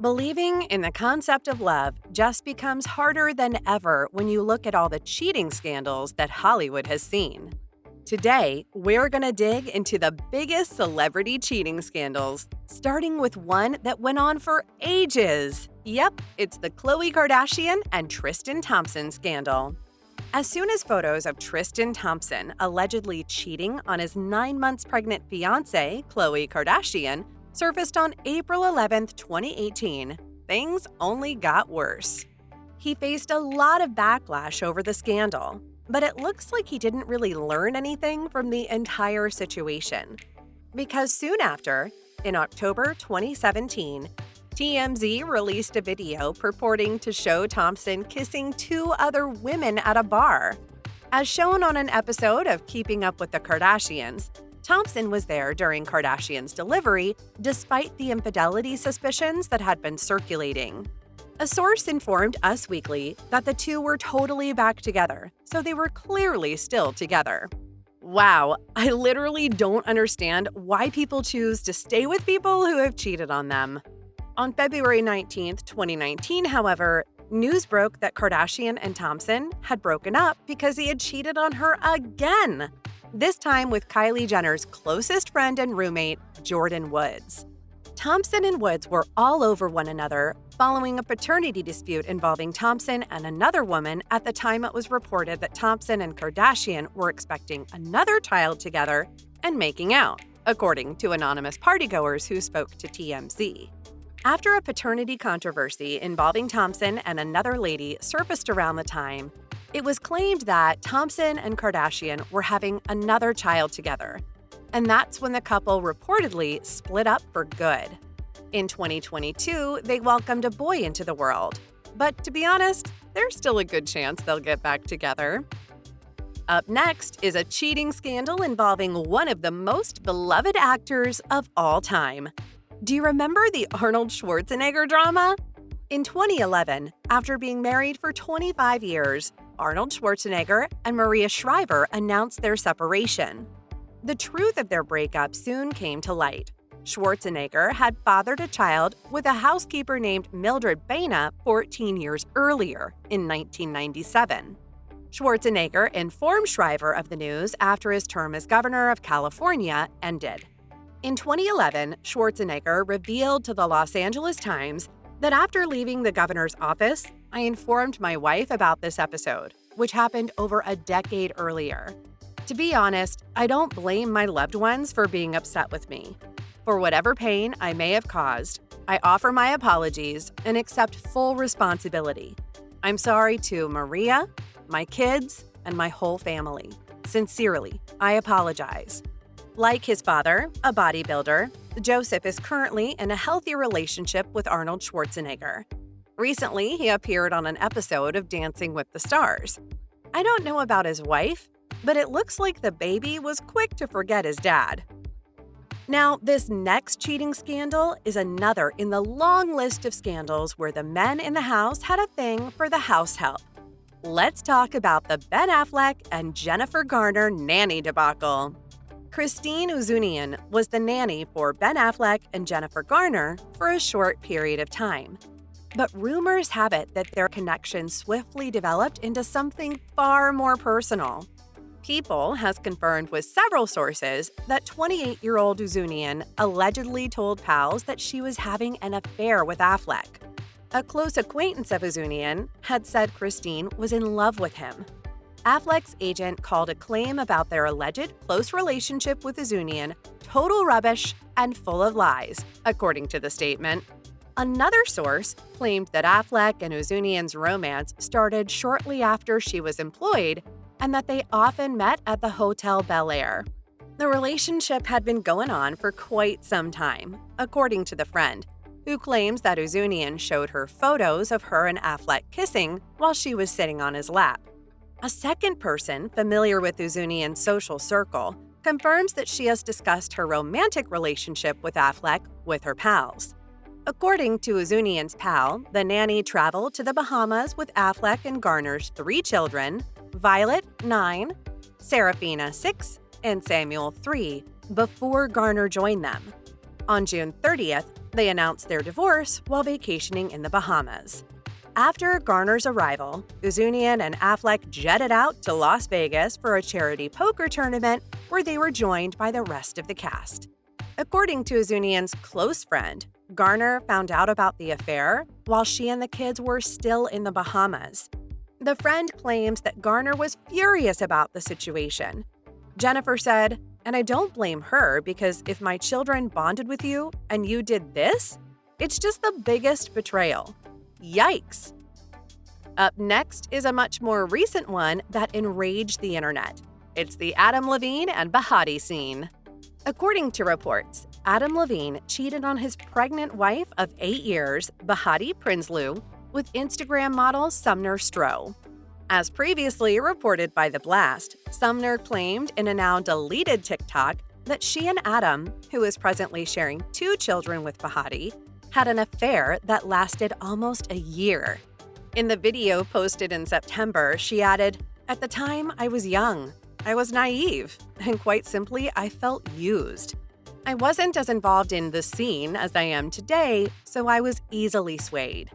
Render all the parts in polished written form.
Believing in the concept of love just becomes harder than ever when you look at all the cheating scandals that Hollywood has seen. Today, we're going to dig into the biggest celebrity cheating scandals, starting with one that went on for ages. Yep, it's the Khloe Kardashian and Tristan Thompson scandal. As soon as photos of Tristan Thompson allegedly cheating on his 9 months pregnant fiancée, Khloe Kardashian, surfaced on April 11, 2018, things only got worse. He faced a lot of backlash over the scandal, but it looks like he didn't really learn anything from the entire situation. Because soon after, in October 2017, TMZ released a video purporting to show Thompson kissing 2 other women at a bar. As shown on an episode of Keeping Up with the Kardashians, Thompson was there during Kardashian's delivery, despite the infidelity suspicions that had been circulating. A source informed Us Weekly that the two were totally back together, so they were clearly still together. Wow, I literally don't understand why people choose to stay with people who have cheated on them. On February 19, 2019, however, news broke that Kardashian and Thompson had broken up because he had cheated on her again. This time with Kylie Jenner's closest friend and roommate, Jordyn Woods. Thompson and Woods were all over one another following a paternity dispute involving Thompson and another woman at the time it was reported that Thompson and Kardashian were expecting another child together and making out, according to anonymous partygoers who spoke to TMZ. After a paternity controversy involving Thompson and another lady surfaced around the time, it was claimed that Thompson and Kardashian were having another child together, and that's when the couple reportedly split up for good. In 2022, they welcomed a boy into the world, but to be honest, there's still a good chance they'll get back together. Up next is a cheating scandal involving one of the most beloved actors of all time. Do you remember the Arnold Schwarzenegger drama? In 2011, after being married for 25 years, Arnold Schwarzenegger and Maria Shriver announced their separation. The truth of their breakup soon came to light. Schwarzenegger had fathered a child with a housekeeper named Mildred Baina 14 years earlier, in 1997. Schwarzenegger informed Shriver of the news after his term as governor of California ended. In 2011, Schwarzenegger revealed to the Los Angeles Times that after leaving the governor's office, I informed my wife about this episode, which happened over a decade earlier. To be honest, I don't blame my loved ones for being upset with me. For whatever pain I may have caused, I offer my apologies and accept full responsibility. I'm sorry to Maria, my kids, and my whole family. Sincerely, I apologize. Like his father, a bodybuilder, Joseph is currently in a healthy relationship with Arnold Schwarzenegger. Recently, he appeared on an episode of Dancing with the Stars. I don't know about his wife, but it looks like the baby was quick to forget his dad. Now, this next cheating scandal is another in the long list of scandals where the men in the house had a thing for the house help. Let's talk about the Ben Affleck and Jennifer Garner nanny debacle. Christine Uzunian was the nanny for Ben Affleck and Jennifer Garner for a short period of time. But rumors have it that their connection swiftly developed into something far more personal. People has confirmed with several sources that 28-year-old Uzunian allegedly told pals that she was having an affair with Affleck. A close acquaintance of Uzunian had said Christine was in love with him. Affleck's agent called a claim about their alleged close relationship with Uzunian total rubbish and full of lies, according to the statement. Another source claimed that Affleck and Uzunian's romance started shortly after she was employed and that they often met at the Hotel Bel Air. The relationship had been going on for quite some time, according to the friend, who claims that Uzunian showed her photos of her and Affleck kissing while she was sitting on his lap. A second person familiar with Uzunian's social circle confirms that she has discussed her romantic relationship with Affleck with her pals. According to Uzunian's pal, the nanny traveled to the Bahamas with Affleck and Garner's 3 children, Violet, 9, Serafina, 6, and Samuel, 3, before Garner joined them. On June 30th, They announced their divorce while vacationing in the Bahamas. After Garner's arrival, Uzunian and Affleck jetted out to Las Vegas for a charity poker tournament where they were joined by the rest of the cast. According to Uzunian's close friend, Garner found out about the affair while she and the kids were still in the Bahamas. The friend claims that Garner was furious about the situation. Jennifer said, "And I don't blame her because if my children bonded with you and you did this, it's just the biggest betrayal. Yikes." Up next is a much more recent one that enraged the internet. It's the Adam Levine and Bahati scene. According to reports, Adam Levine cheated on his pregnant wife of 8 years, Bahati Prinsloo, with Instagram model Sumner Stroh. As previously reported by The Blast, Sumner claimed in a now deleted TikTok that she and Adam, who is presently sharing 2 children with Bahati, had an affair that lasted almost a year. In the video posted in September, she added, "At the time, I was young. I was naive, and quite simply, I felt used. I wasn't as involved in the scene as I am today, so I was easily swayed."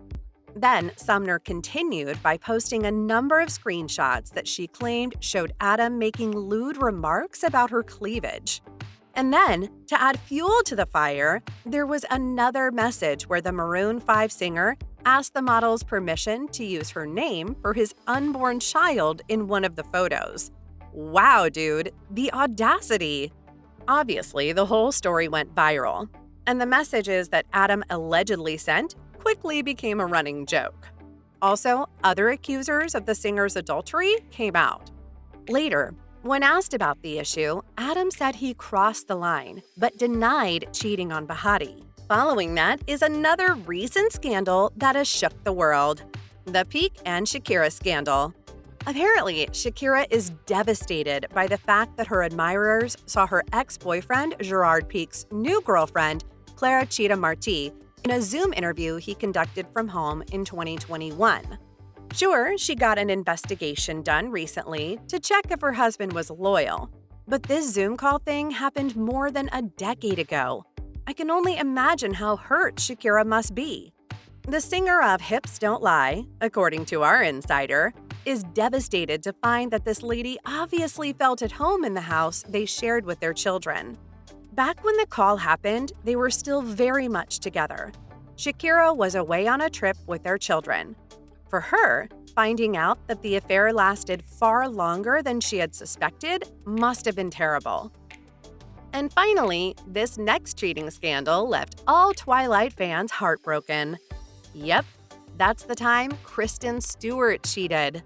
Then, Sumner continued by posting a number of screenshots that she claimed showed Adam making lewd remarks about her cleavage. And then, to add fuel to the fire, there was another message where the Maroon 5 singer asked the model's permission to use her name for his unborn child in one of the photos. Wow, dude, the audacity! Obviously, the whole story went viral, and the messages that Adam allegedly sent quickly became a running joke. Also, other accusers of the singer's adultery came out. Later, when asked about the issue, Adam said he crossed the line, but denied cheating on Bahati. Following that is another recent scandal that has shook the world: the Pique and Shakira scandal. Apparently, Shakira is devastated by the fact that her admirers saw her ex-boyfriend Gerard Pique's new girlfriend, Clara Chita Marti, in a Zoom interview he conducted from home in 2021. Sure, she got an investigation done recently to check if her husband was loyal, but this Zoom call thing happened more than a decade ago. I can only imagine how hurt Shakira must be. The singer of Hips Don't Lie, according to our insider, is devastated to find that this lady obviously felt at home in the house they shared with their children. Back when the call happened, they were still very much together. Shakira was away on a trip with their children. For her, finding out that the affair lasted far longer than she had suspected must have been terrible. And finally, this next cheating scandal left all Twilight fans heartbroken. Yep, that's the time Kristen Stewart cheated.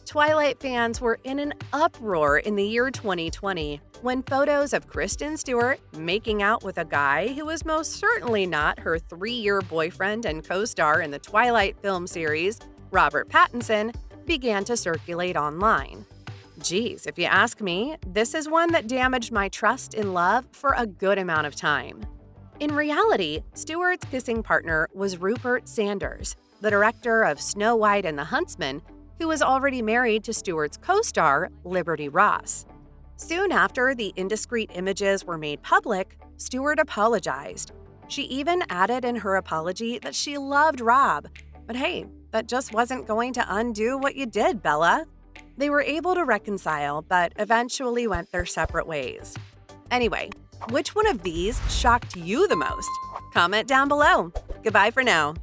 Twilight fans were in an uproar in the year 2020 when photos of Kristen Stewart making out with a guy who was most certainly not her 3-year boyfriend and co-star in the Twilight film series, Robert Pattinson, began to circulate online. Geez, if you ask me, this is one that damaged my trust in love for a good amount of time. In reality, Stewart's kissing partner was Rupert Sanders, the director of Snow White and the Huntsman, who was already married to Stewart's co-star, Liberty Ross. Soon after the indiscreet images were made public, Stewart apologized. She even added in her apology that she loved Rob. But hey, that just wasn't going to undo what you did, Bella. They were able to reconcile, but eventually went their separate ways. Anyway, which one of these shocked you the most? Comment down below. Goodbye for now.